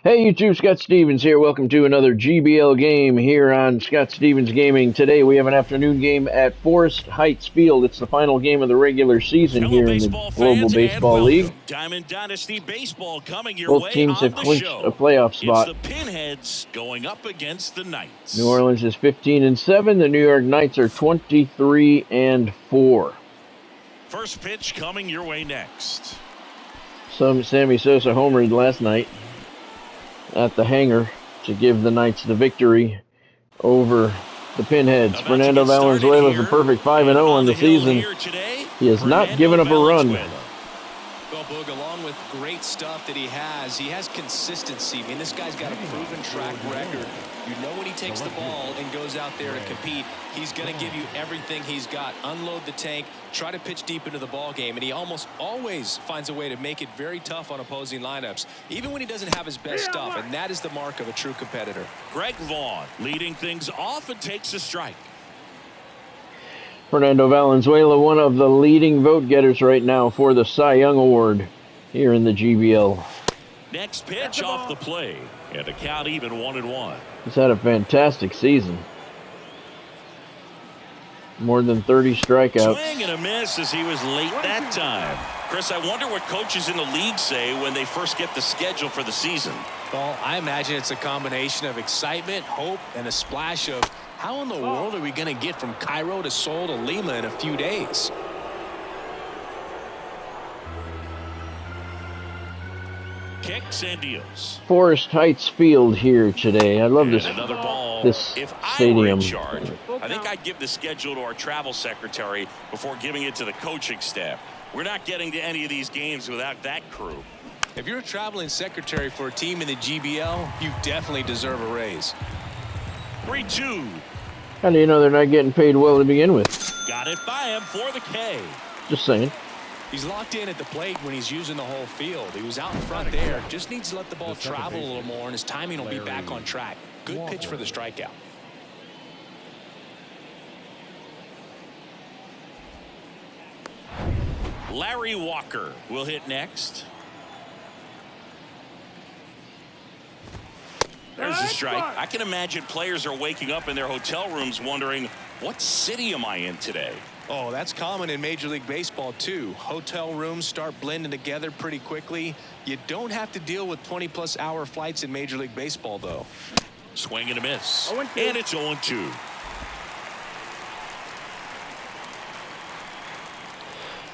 Hey YouTube, Scott Stevens here. Welcome to another GBL game here on Scott Stevens Gaming. Today we have an afternoon game at Forest Heights Field. It's the final game of the regular season here in the Global Baseball League. Diamond Dynasty Baseball coming your Both way teams have on the clinched show. a playoff spot. It's the Pinheads going up against the Knights. New Orleans is 15-7. The New York Knights are 23-4. First pitch coming your way next. Sammy Sosa homered last night at the hangar to give the Knights the victory over the Pinheads. Fernando Valenzuela is a perfect 5-0 on the season. He has not given up a run. Well, Boog, along with great stuff that he has consistency. I mean, this guy's got a proven track record. You know when he takes the ball and goes out there to compete, he's going to give you everything he's got. Unload the tank, try to pitch deep into the ball game, and he almost always finds a way to make it very tough on opposing lineups, even when he doesn't have his best stuff, and that is the mark of a true competitor. Greg Vaughn leading things off and takes a strike. Fernando Valenzuela, one of the leading vote getters right now for the Cy Young Award here in the GBL. Next pitch off the plate, and a count even 1-1. He's had a fantastic season. More than 30 strikeouts. Swing and a miss as he was late that time. Chris, I wonder what coaches in the league say when they first get the schedule for the season. Well, I imagine it's a combination of excitement, hope, and a splash of how in the world are we going to get from Cairo to Seoul to Lima in a few days? Kicks and deals. Forest Heights Field here today. I love this stadium. I think I'd give the schedule to our travel secretary before giving it to the coaching staff. We're not getting to any of these games without that crew. If you're a traveling secretary for a team in the GBL, you definitely deserve a raise. 3-2. How do you know they're not getting paid well to begin with? Got it by him for the K. Just saying. He's locked in at the plate when he's using the whole field. He was out in front there. Just needs to let the ball travel a little more, and his timing will be back on track. Good pitch for the strikeout. Larry Walker will hit next. There's a strike. I can imagine players are waking up in their hotel rooms wondering, what city am I in today? Oh, that's common in Major League Baseball, too. Hotel rooms start blending together pretty quickly. You don't have to deal with 20-plus hour flights in Major League Baseball, though. Swing and a miss. And it's 0-2.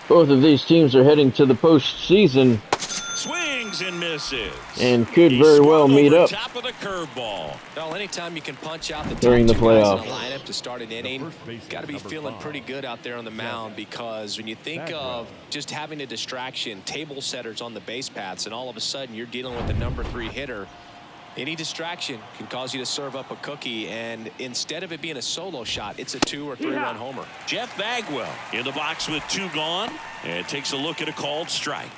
Both of these teams are heading to the postseason. Swings and misses. And could very well meet up. Top of the curveball. Well, anytime you can punch out the during the playoffs in a lineup to start an inning, got to be feeling pretty good out there on the mound, because when you think of just having a distraction, table setters on the base paths, and all of a sudden you're dealing with the #3 hitter, any distraction can cause you to serve up a cookie, and instead of it being a solo shot, it's a 2- or 3-run homer. Jeff Bagwell in the box with 2 gone, and takes a look at a called strike.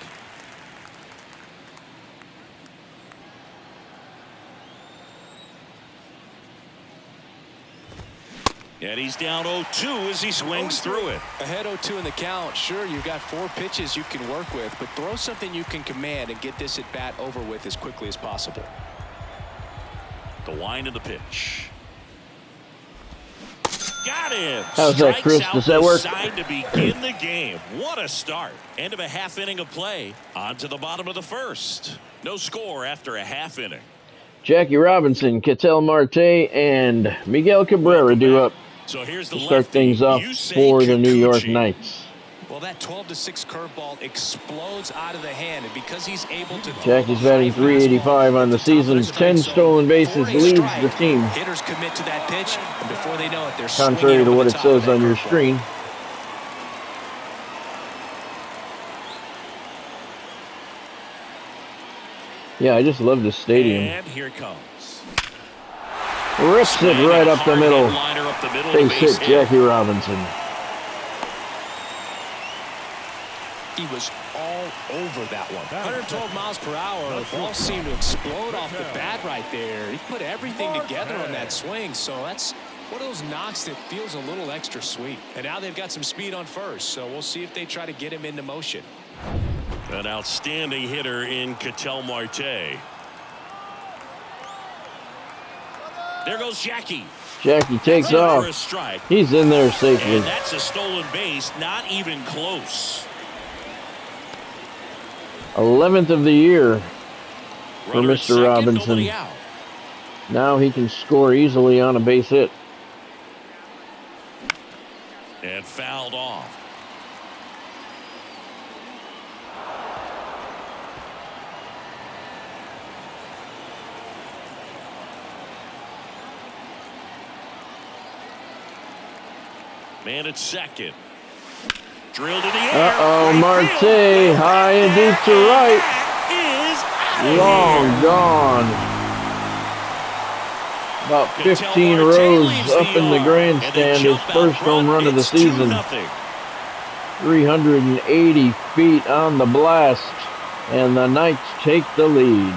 And he's down 0-2 as he swings through it. Ahead 0-2 in the count. Sure, you've got 4 pitches you can work with, but throw something you can command and get this at bat over with as quickly as possible. The wind of the pitch. Got him. How's that, Chris? Does that work? Side to begin the game. What a start. End of a half inning of play. On to the bottom of the first. No score after a half inning. Jackie Robinson, Ketel Marte, and Miguel Cabrera due up so here's the to start things off for the New York Knights. Well, that 12-6 curveball explodes out of the hand, and because he's able to. Jackie's batting .385 on the season. 10 stolen bases, leads the team. Hitters commit to that pitch, and before they know it, they're contrary to what it says on your screen. Yeah, I just love this stadium. And here it comes. Rips it right up the middle. Base hit, Jackie Robinson. He was all over that one. 112 miles per hour. The ball seemed to explode off the bat right there. He put everything together on that swing, so that's one of those knocks that feels a little extra sweet. And now they've got some speed on first, so we'll see if they try to get him into motion. An outstanding hitter in Ketel Marte. There goes Jackie. Jackie takes For a off. strike. He's in there safely. And that's a stolen base, not even close. 11th of the year for Runner at Mr. second, Robinson. nobody out. Now he can score easily on a base hit. And fouled off. Man at second. Drilled in the air. Uh-oh, Right Marte, field. high and deep to right. That is Long gone. About 15 rows up in the grandstand, his first home run of the season. 380 feet on the blast, and the Knights take the lead.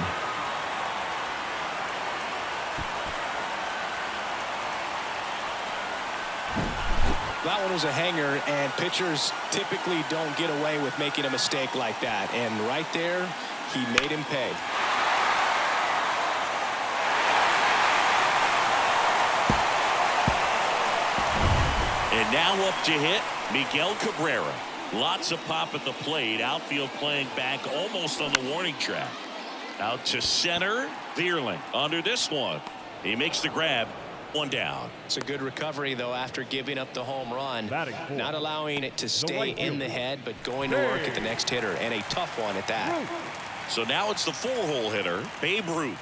That one was a hanger, and pitchers typically don't get away with making a mistake like that. And right there, he made him pay. And now up to hit, Miguel Cabrera. Lots of pop at the plate. Outfield playing back almost on the warning track. Out to center. Vierling under this one. He makes the grab. One down. It's a good recovery, though, after giving up the home run. Not allowing it to stay in the head, but going to work at the next hitter, and a tough one at that. So now it's the four-hole hitter, Babe Ruth.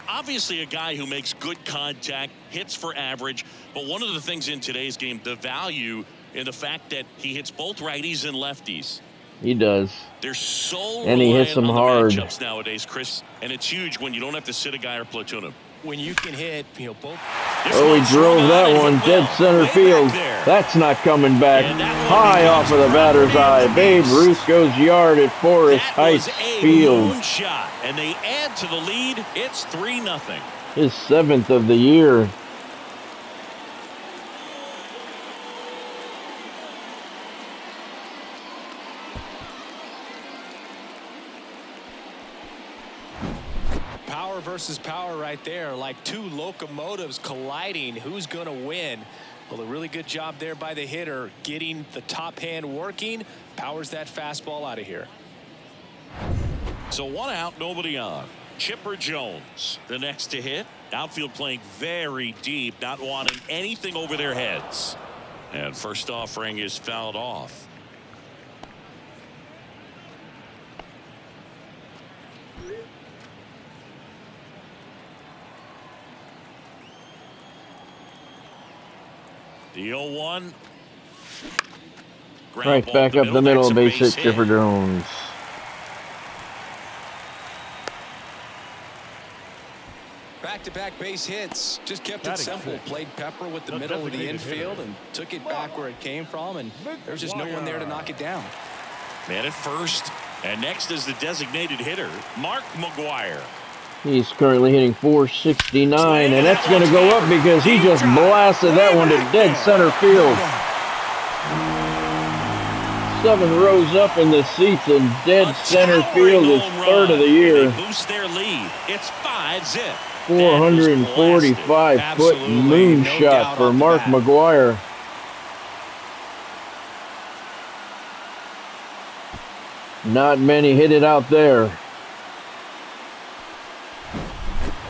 Obviously a guy who makes good contact, hits for average, but one of the things in today's game, the value in the fact that he hits both righties and lefties. He does. They're so And he hits them on hard. the matchups nowadays, Chris, and it's huge when you don't have to sit a guy or platoon him. When you can hit, both. Oh, he drove that one dead center field. That's not coming back. High off of the batter's eye. Babe Ruth goes yard at Forest Heights Field. Shot, and they add to the lead. It's 3-0. His 7th of the year. Power versus power right there, like two locomotives colliding. Who's going to win? Well, a really good job there by the hitter, getting the top hand working. Powers that fastball out of here. So one out, nobody on. Chipper Jones, the next to hit. Outfield playing very deep, not wanting anything over their heads. And first offering is fouled off. The 0-1. Right back up the middle, base hit, Chipper Jones. Back-to-back base hits. Just kept it simple. Played Pepper with the middle of the infield and took it back where it came from, and there's just no one there to knock it down. Man at first, and next is the designated hitter, Mark McGuire. He's currently hitting 469, and that's going to go up because he just blasted that one to dead center field. 7 rows up in the seats, and dead center field is 3rd of the year. Boost their lead. It's 5-zip. 445-foot moonshot for Mark McGuire. Not many hit it out there.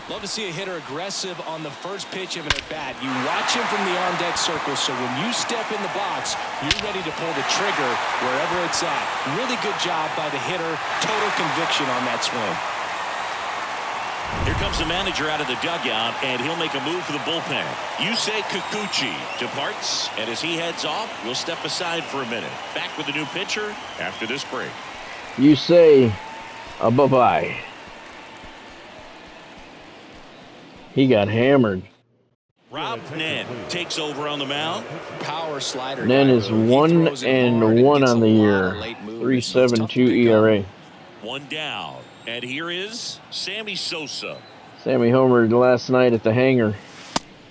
Love to see a hitter aggressive on the first pitch of an at-bat. You watch him from the on-deck circle, so when you step in the box, you're ready to pull the trigger wherever it's at. Really good job by the hitter. Total conviction on that swing. Here comes the manager out of the dugout, and he'll make a move for the bullpen. Yusei Kikuchi departs, and as he heads off, we'll step aside for a minute. Back with the new pitcher after this break. Yusei, bye-bye. He got hammered. Rob Nen takes over on the mound. Power slider. Nen is 1-1 on the year. 3.72 ERA. One down. And here is Sammy Sosa. Sammy homered last night at the hangar.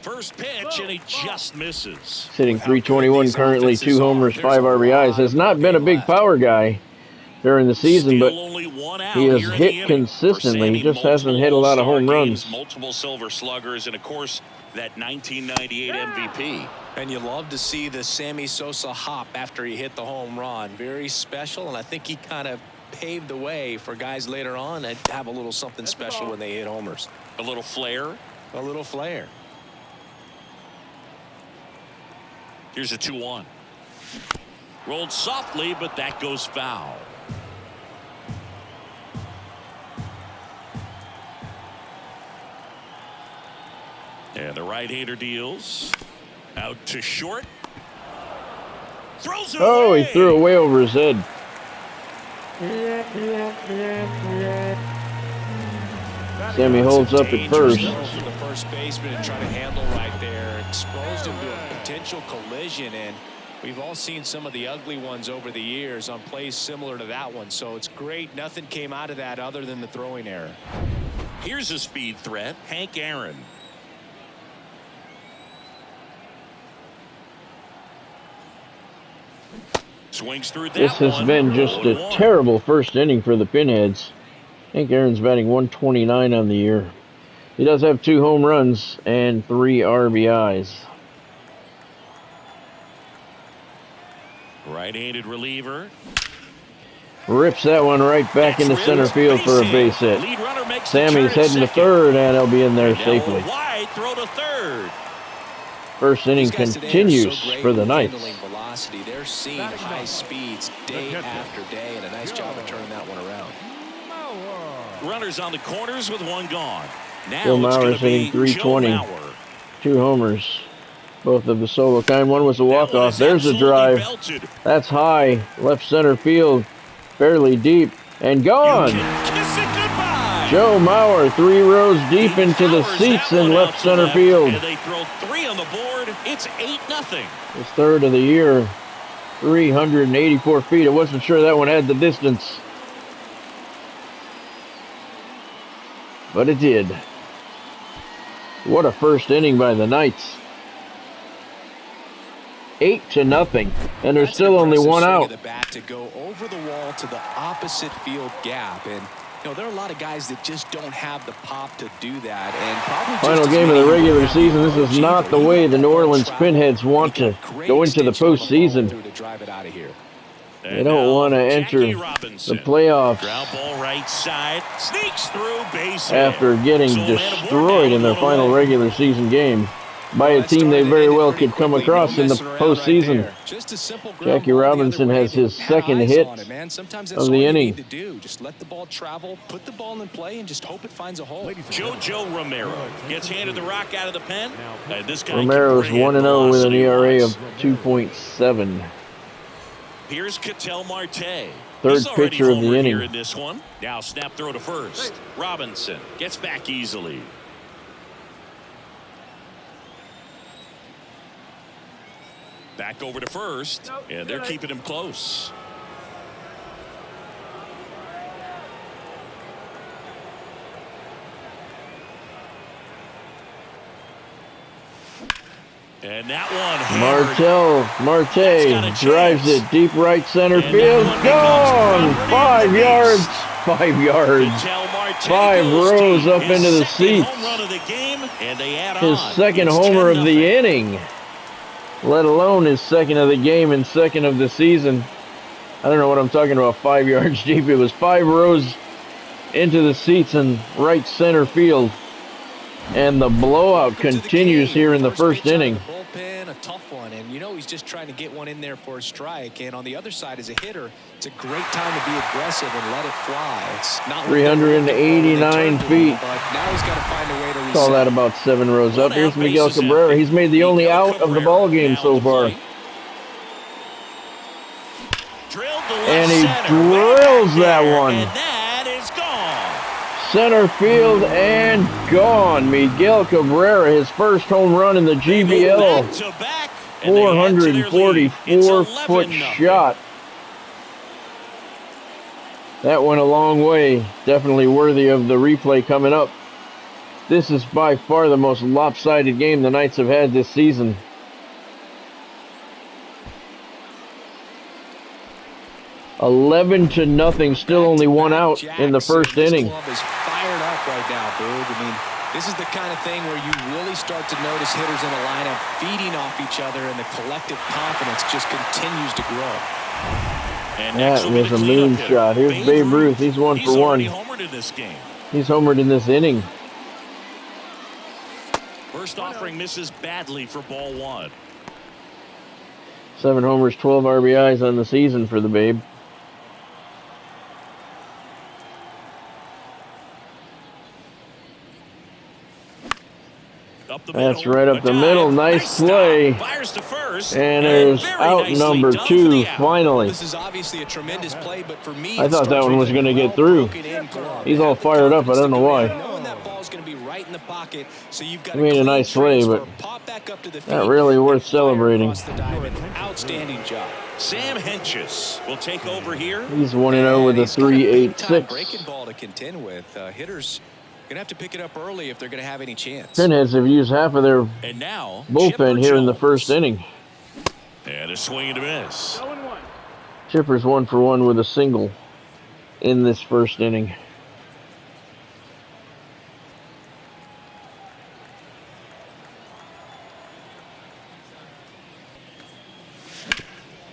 First pitch, and he just misses. Hitting 321 currently, 2 homers, 5 RBIs. Has not been a big power guy during the season, but one out He has here in hit the inning. consistently. He just hasn't hit a Multiple lot of home All-Star runs. games, multiple Silver Sluggers, and of course that 1998 MVP. And you love to see the Sammy Sosa hop after he hit the home run. Very special, and I think he kind of paved the way for guys later on to have a little something special when they hit homers. A little flair. A little flair. Here's a 2-1. Rolled softly, but that goes foul. And the right-hander deals. Out to short. Throws it away. He threw it way over his head. Sammy holds up at first. For the first baseman and try to handle right there. Exposed him to a potential collision, and we've all seen some of the ugly ones over the years on plays similar to that one. So it's great. Nothing came out of that other than the throwing error. Here's a speed threat. Hank Aaron. Swings through that. This has been just a terrible first inning for the Pinheads. Hank Aaron's batting 129 on the year. He does have 2 home runs and 3 RBIs. Right-handed reliever. Rips that one right back into center field for a base hit. Sammy's heading to third, and he'll be in there safely. Wide throw to third. First inning continues for the Knights. Velocity. They're seeing high speeds day after day, and a nice job of turning that one around. Runners on the corners with one gone. Now Joe Mauer's hitting 320. 2 homers. Both of the solo kind. One was a walk-off. There's a drive. That's high. Left center field. Fairly deep. And gone. Joe Mauer 3 rows deep into the seats in left center field. And they throw 3 on the board. It's 8-0. His third of the year. 384 feet. I wasn't sure that one had the distance. But it did. What a first inning by the Knights. 8-0, and there's still only 1 out. The bat to go over the wall to the opposite field gap, and you know there are a lot of guys that just don't have the pop to do that. And probably final game of the regular season. This is not the way the New Orleans Pinheads want to go into the postseason. They don't want to enter the playoffs Ground ball right side, sneaks through base after getting destroyed in their final regular season game by a team they very well could come across in the postseason. Jackie Robinson has his second hit of the inning. Just let the ball travel, put the ball in play, and just hope it finds a hole. JoJo Romero gets handed the rock out of the pen. And this guy Romero's 1-0 with an ERA of 2.7. Here's Ketel Marte. Third pitcher of the inning. In this one. Now snap throw to first. Robinson gets back easily. Back over to first, and they're keeping him close. And that one Marte drives it deep right center field. Gone! 5 yards. 5 yards. 5 rows up into the seats. His second homer of the inning. Let alone his second of the game and second of the season. I don't know what I'm talking about. 5 yards deep. It was 5 rows into the seats in right center field. And the blowout continues here in the first inning. A tough one, and you know he's just trying to get one in there for a strike. And on the other side, as a hitter, it's a great time to be aggressive and let it fly. It's not 389 feet. But now he's got to find a way to reset. Call that about 7 rows up. Here's Miguel Cabrera. He's made the only out of the ball game so far. And he drills that one. And that is gone. Center field and gone. Miguel Cabrera, his first home run in the GBL. 444-foot shot. That went a long way. Definitely worthy of the replay coming up. This is by far the most lopsided game the Knights have had this season. 11-0. Still only one out in the first inning. This club is fired up right now, Boog. I mean, this is the kind of thing where you really start to notice hitters in a lineup feeding off each other, and the collective confidence just continues to grow. And that was a moonshot. Here's Babe Ruth. He's 1 for 1. Homered in this game. He's homered in this inning. First offering misses badly for ball 1. 7 homers, 12 RBIs on the season for the Babe. That's right up the middle. Nice play. Fires to first. And there's out number 2 finally. This is obviously a tremendous play, but for me, I thought that one was going to get through. He's all fired up. I don't know why. Knowing that ball's going to be right in the pocket, so you've got he made a nice play, but not really worth celebrating. Outstanding job. Sam Hentges will take over here. He's 1-0 with a 3.86. Breaking ball to contend with. Hitters going to have to pick it up early if they're going to have any chance. Pinheads have used half of their bullpen here in the first inning. And a swing and a miss. Chipper's 1 for 1 with a single in this first inning.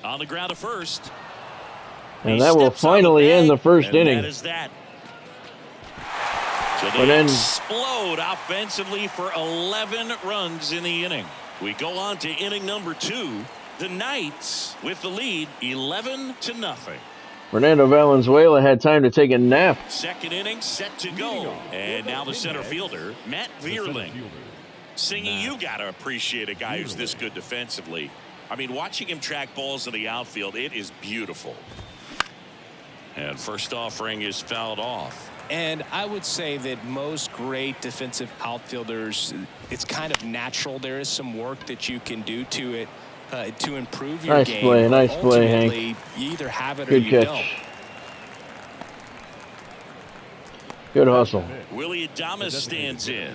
On the ground to first. And that will finally end the first inning. That is that. So they explode offensively for 11 runs in the inning. We go on to inning number 2. The Knights with the lead, 11-0. Fernando Valenzuela had time to take a nap. Second inning set to go. And now the center fielder, Matt Vierling. Singy, you got to appreciate a guy who's this good defensively. I mean, watching him track balls in the outfield, it is beautiful. And first offering is fouled off. And I would say that most great defensive outfielders, it's kind of natural. There is some work that you can do to it to improve your game. Nice play, Hank. You either have it or you catch. don't. Good hustle. Willie Adames stands in.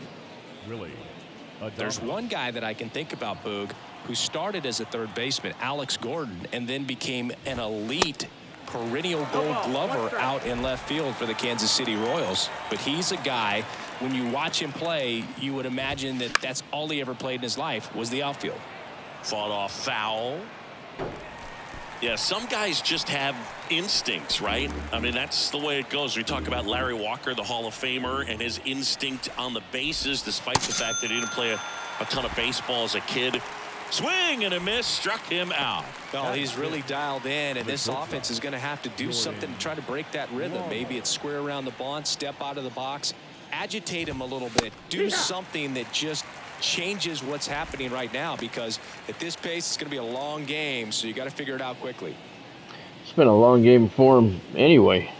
There's one guy that I can think about, Boog, who started as a third baseman, Alex Gordon, and then became an elite perennial Gold Glover out in left field for the Kansas City Royals. But he's a guy, when you watch him play, you would imagine that that's all he ever played in his life was the outfield. Fought off foul. Yeah, some guys just have instincts, right? I mean, that's the way it goes. We talk about Larry Walker, the Hall of Famer, and his instinct on the bases, despite the fact that he didn't play a ton of baseball as a kid. Swing and a miss, struck him out. Well, he's really dialed in, and this offense is going to have to do something to try to break that rhythm. Maybe it's square around the bunt, step out of the box, agitate him a little bit, do something that just changes what's happening right now, because at this pace it's going to be a long game, so you got to figure it out quickly. It's been a long game for him anyway.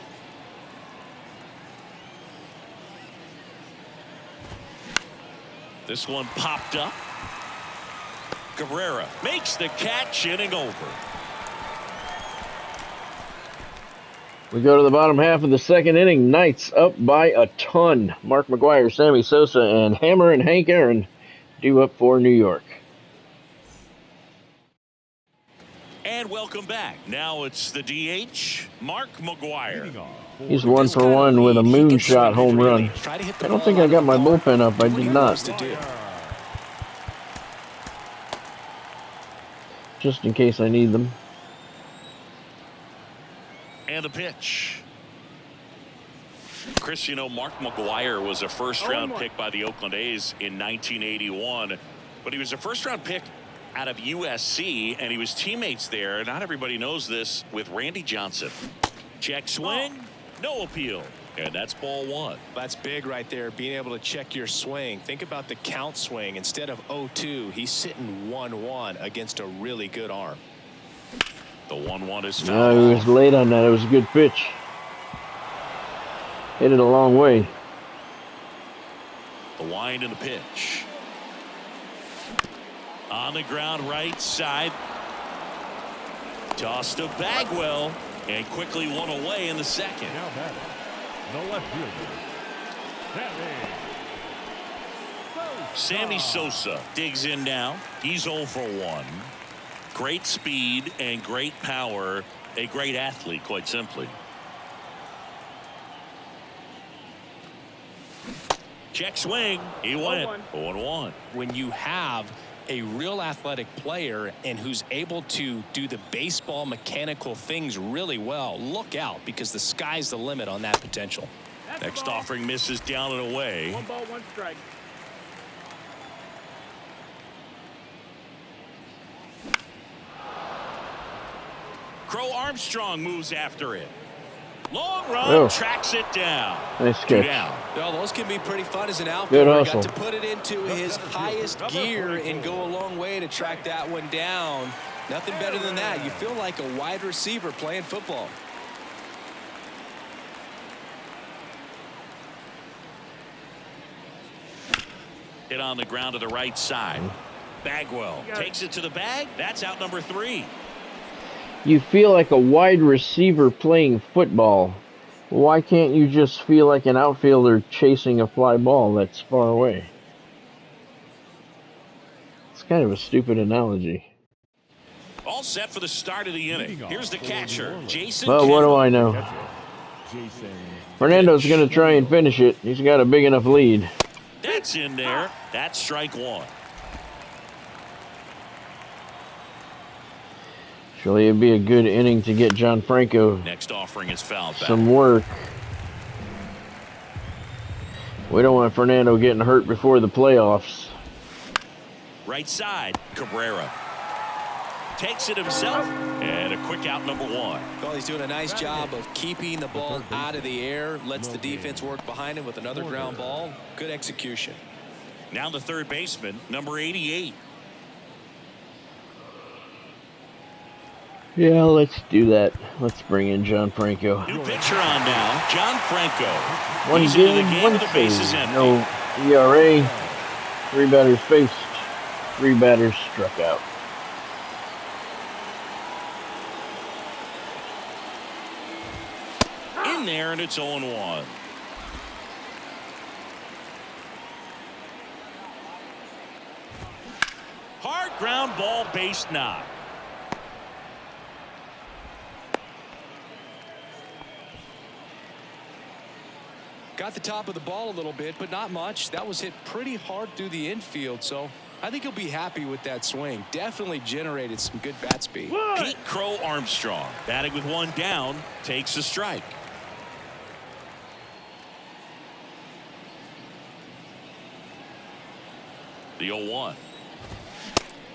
This one popped up. Cabrera makes the catch, inning over. We go to the bottom half of the second inning. Knights up by a ton. Mark McGwire, Sammy Sosa, and Hammer and Hank Aaron due up for New York. And welcome back. Now it's the DH, Mark McGwire. He's 1 for 1 with a moonshot home run. I don't think I got my bullpen up. I did not. Just in case I need them. And a pitch. Chris, you know, Mark McGwire was a first-round pick by the Oakland A's in 1981. But he was a first-round pick out of USC, and he was teammates there. Not everybody knows this with Randy Johnson. Check swing, no appeal. And that's ball 1. That's big right there, being able to check your swing. Think about the count swing. Instead of 0-2, he's sitting 1-1 against a really good arm. The 1-1 is fouled. No, he was late on that. It was a good pitch. Hit it a long way. The wind and the pitch. On the ground right side. Tossed to Bagwell. And quickly one away in the second. Now batting, the left fielder, Sammy Sosa digs in now. He's 0 for 1. Great speed and great power. A great athlete, quite simply. Check swing. He went 0-1. When you have a real athletic player and who's able to do the baseball mechanical things really well, look out, because the sky's the limit on that potential. Next offering misses down and away. 1 ball, 1 strike. Crow Armstrong moves after it. Long run, tracks it down. Nice Two catch. down. Well, those can be pretty fun as an outfielder. Good hustle. Got to put it into his highest gear and go a long way to track that one down. Nothing better than that. You feel like a wide receiver playing football. Hit on the ground to the right side. Bagwell takes it to the bag. That's out number 3. You feel like a wide receiver playing football. Why can't you just feel like an outfielder chasing a fly ball that's far away? It's kind of a stupid analogy. All set for the start of the inning. Here's the catcher, Jason. Well, what do I know? Jason. Fernando's going to try and finish it. He's got a big enough lead. That's in there. That's strike 1. Surely it'd be a good inning to get John Franco Next offering is fouled back. some work. We don't want Fernando getting hurt before the playoffs. Right side, Cabrera takes it himself, and a quick out number 1. Well, he's doing a nice job of keeping the ball out of the air. Lets the defense work behind him with another ground ball. Good execution. Now the third baseman, number 88. Yeah, let's do that. Let's bring in John Franco. New pitcher on now, John Franco. One He's into the game, game one with the bases save. empty. No ERA. 3 batters faced. 3 batters struck out. In there, and it's 0-1. Hard ground ball, base knock. Got the top of the ball a little bit, but not much. That was hit pretty hard through the infield, so I think he'll be happy with that swing. Definitely generated some good bat speed. Pete Crow Armstrong, batting with 1 down, takes a strike. The 0-1.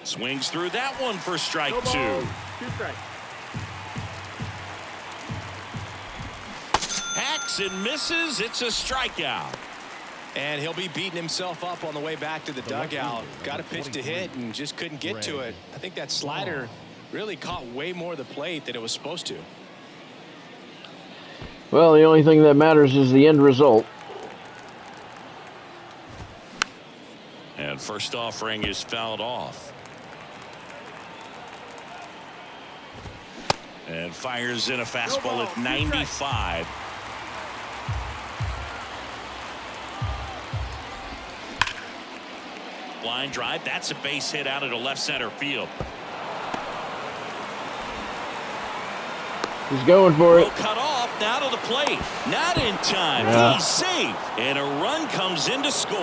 Swings through that one for strike 2. 2 strikes. Hacks and misses. It's a strikeout. And he'll be beating himself up on the way back to the dugout. Got a pitch to hit and just couldn't get to it. I think that slider really caught way more of the plate than it was supposed to. Well, the only thing that matters is the end result. And first offering is fouled off. And fires in a fastball at 95. Line drive. That's a base hit out into left center field. He's going for it. Cut off now to the plate. Not in time. Yeah. He's safe. And a run comes in to score.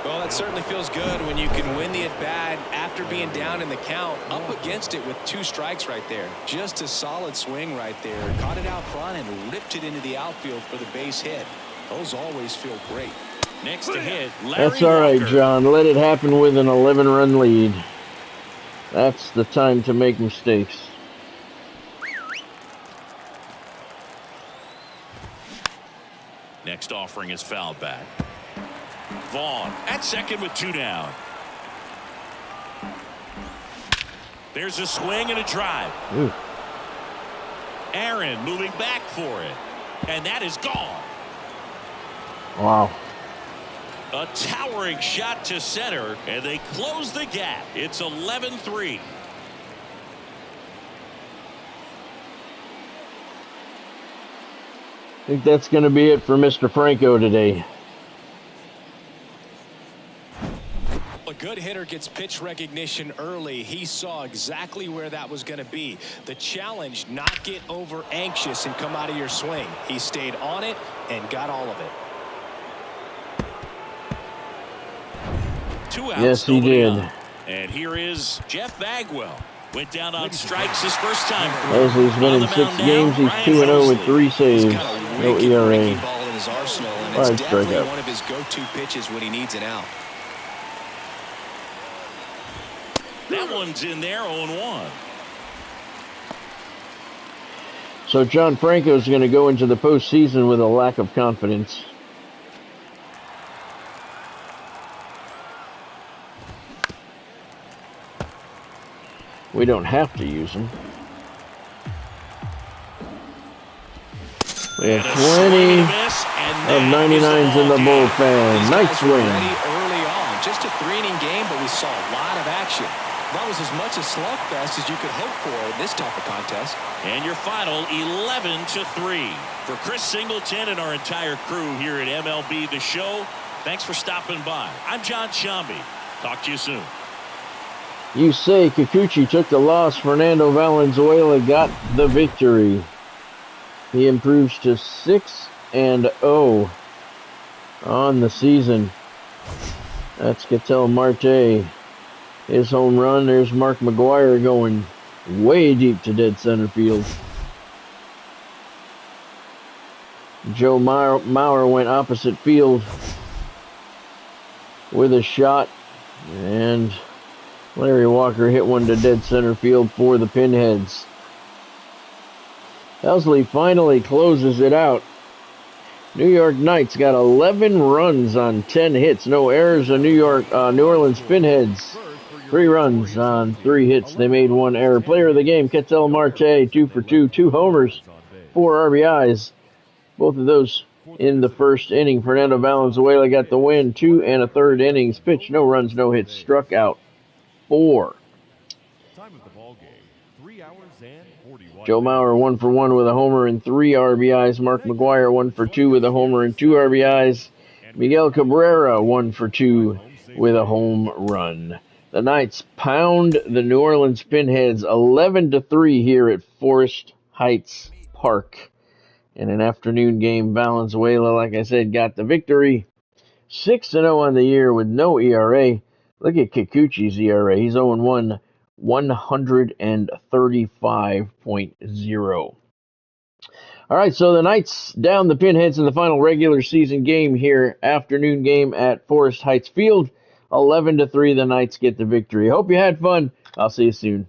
Well, that certainly feels good when you can win the at-bat after being down in the count. Up against it with 2 strikes right there. Just a solid swing right there. Caught it out front and ripped it into the outfield for the base hit. Those always feel great. Next to hit, Larry That's all right, Walker. John. Let it happen with an 11-run lead. That's the time to make mistakes. Next offering is fouled back. Vaughn at second with 2 down. There's a swing and a drive. Ooh. Aaron moving back for it. And that is gone. Wow. A towering shot to center, and they close the gap. It's 11-3. I think that's going to be it for Mr. Franco today. A good hitter gets pitch recognition early. He saw exactly where that was going to be. The challenge, not get over anxious and come out of your swing. He stayed on it and got all of it. 2 outs. Yes, he did. On. And here is Jeff Bagwell. Went down on strikes his first time. Leslie's been in 6 games. He's 2-0 with 3 saves. No ERA. 5 strikeouts. One of his go-to pitches when he needs an out. That one's in there, 0-1. So John Franco's going to go into the postseason with a lack of confidence. We don't have to use him. We have 20 of 99s in the bullpen. Nice swing. Early on, just a 3-inning game, but we saw a lot of action. That was as much a slugfest as you could hope for in this type of contest. And your final 11-3. For Chris Singleton and our entire crew here at MLB The Show, thanks for stopping by. I'm John Shambi. Talk to you soon. You say Kikuchi took the loss. Fernando Valenzuela got the victory. He improves to 6-0 on the season. That's Ketel Marte. His home run. There's Mark McGwire going way deep to dead center field. Joe Mauer went opposite field with a shot, and Larry Walker hit one to dead center field for the Pinheads. Helsley finally closes it out. New York Knights got 11 runs on 10 hits, no errors. The New Orleans Pinheads 3 runs on 3 hits. They made 1 error. Player of the game, Ketel Marte, 2 for 2, 2 homers, 4 RBIs. Both of those in the first inning. Fernando Valenzuela got the win, 2 1/3 innings pitched, no runs, no hits, struck out 4. Joe Mauer 1 for 1 with a homer and 3 RBIs. Mark McGwire 1 for 2 with a homer and 2 RBIs. Miguel Cabrera 1 for 2 with a home run. The Knights pound the New Orleans Pinheads 11-3 here at Forest Heights Park. In an afternoon game, Valenzuela, like I said, got the victory. 6-0 on the year with no ERA. Look at Kikuchi's ERA. He's 0-1, 135.0. All right, so the Knights down the Pinheads in the final regular season game here, afternoon game at Forest Heights Field. 11-3, the Knights get the victory. Hope you had fun. I'll see you soon.